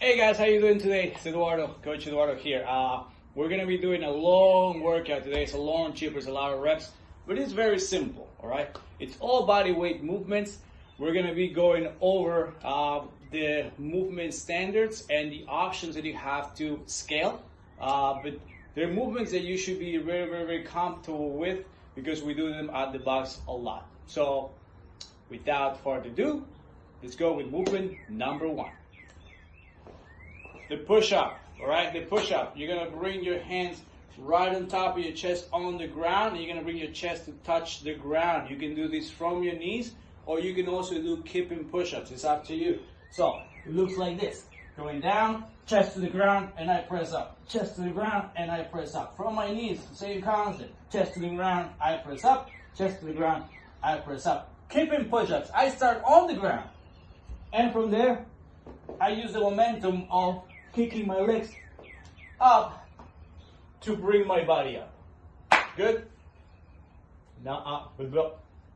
Hey guys, how you doing today? It's Eduardo, Coach Eduardo here. We're gonna be doing a long workout today. It's a long chip, it's a lot of reps, but it's very simple, all right? It's all body weight movements. We're gonna be going over the movement standards and the options that you have to scale. But they're movements that you should be very comfortable with because we do them at the box a lot. So without further ado, let's go with movement number one. The push-up, all right? The push-up. You're gonna bring your hands right on top of your chest on the ground, and you're gonna bring your chest to touch the ground. You can do this from your knees, or you can also do kipping push-ups. It's up to you. So it looks like this: going down, chest to the ground, and I press up. Chest to the ground, and I press up. From my knees, same concept. Chest to the ground, I press up. Chest to the ground, I press up. Kipping push-ups. I start on the ground, and from there, I use the momentum of kicking my legs up to bring my body up. Good? Now up.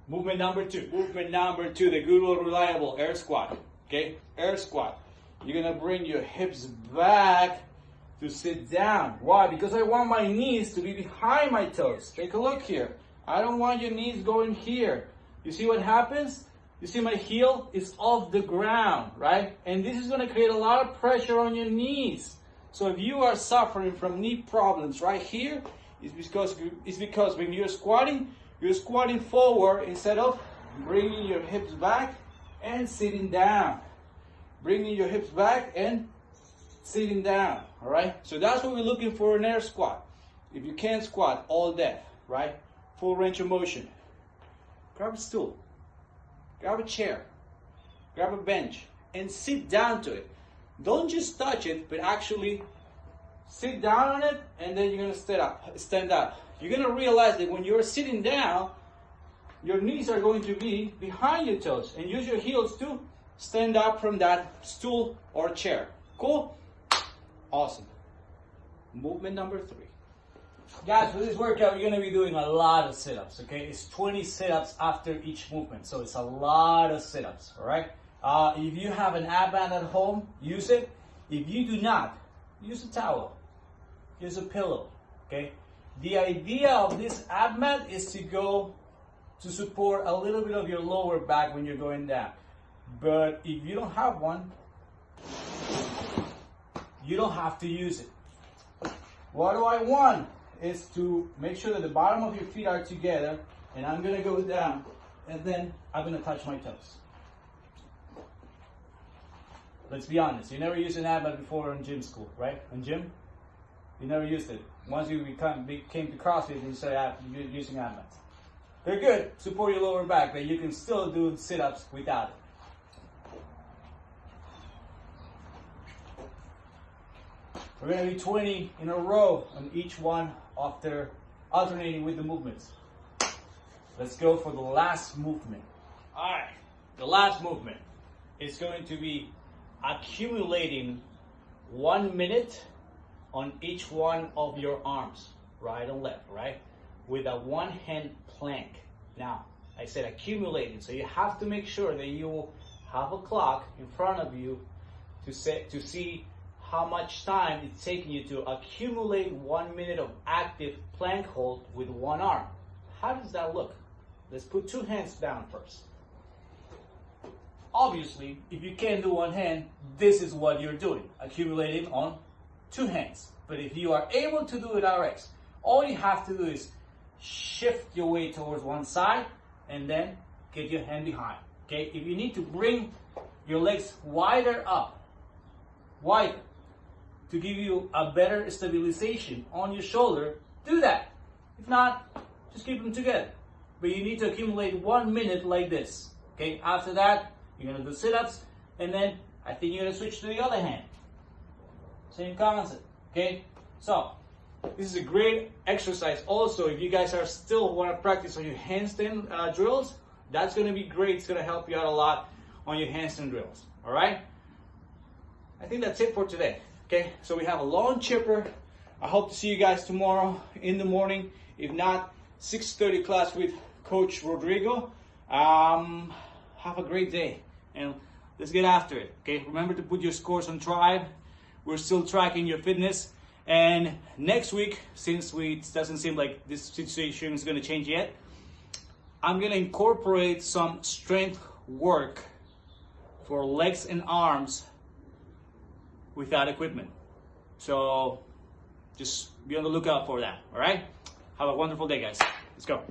Movement number two. Movement number two, the good old reliable air squat. Okay? Air squat. You're gonna bring your hips back to sit down. Why? Because I want my knees to be behind my toes. Take a look here. I don't want your knees going here. You see what happens? You see my heel is off the ground, right? And this is gonna create a lot of pressure on your knees. So if you are suffering from knee problems right here, it's because when you're squatting forward instead of bringing your hips back and sitting down. Bringing your hips back and sitting down, all right? So that's what we're looking for in air squat. If you can't squat, all depth, right? Full range of motion. Grab a stool. Grab a chair, grab a bench, and sit down to it. Don't just touch it, but actually sit down on it, and then you're gonna stand up. You're gonna realize that when you're sitting down, your knees are going to be behind your toes, and use your heels to stand up from that stool or chair. Cool? Awesome. Movement number three. Guys, for this workout, you're going to be doing a lot of sit-ups, okay? It's 20 sit-ups after each movement, so it's a lot of sit-ups, all right? If you have an ab mat at home, use it. If you do not, use a towel, use a pillow, okay? The idea of this ab mat is to go to support a little bit of your lower back when you're going down. But if you don't have one, you don't have to use it. What do I want? Is to make sure that the bottom of your feet are together, and I'm gonna go down, and then I'm gonna touch my toes. Let's be honest, you never used an ab mat before in gym school, right? In gym, you never used it. Once you came to CrossFit, you started using ab mats. They're good, support your lower back, but you can still do sit-ups without it. We're going to be 20 in a row on each one after alternating with the movements. Let's go for the last movement. All right, the last movement is going to be accumulating 1 minute on each one of your arms, right and left, right? With a one-hand plank. Now, I said accumulating, so you have to make sure that you have a clock in front of you to see how much time it's taking you to accumulate 1 minute of active plank hold with one arm. How does that look? Let's put two hands down first. Obviously, if you can't do one hand, this is what you're doing, accumulating on two hands. But if you are able to do it RX, all you have to do is shift your weight towards one side and then get your hand behind. Okay? If you need to bring your legs wider up, wider, to give you a better stabilization on your shoulder, do that. If not, just keep them together. But you need to accumulate 1 minute like this. Okay, after that, you're gonna do sit-ups, and then I think you're gonna switch to the other hand. Same concept, okay? So, this is a great exercise also. If you guys are still wanna practice on your handstand drills, that's gonna be great. It's gonna help you out a lot on your handstand drills, all right? I think that's it for today. Okay, so we have a long chipper. I hope to see you guys tomorrow in the morning. If not, 6:30 class with Coach Rodrigo. Have a great day, and let's get after it. Okay, remember to put your scores on Tribe. We're still tracking your fitness. And next week, since it doesn't seem like this situation is going to change yet, I'm going to incorporate some strength work for legs and arms without equipment. So just be on the lookout for that. All right, have a wonderful day, guys. Let's go.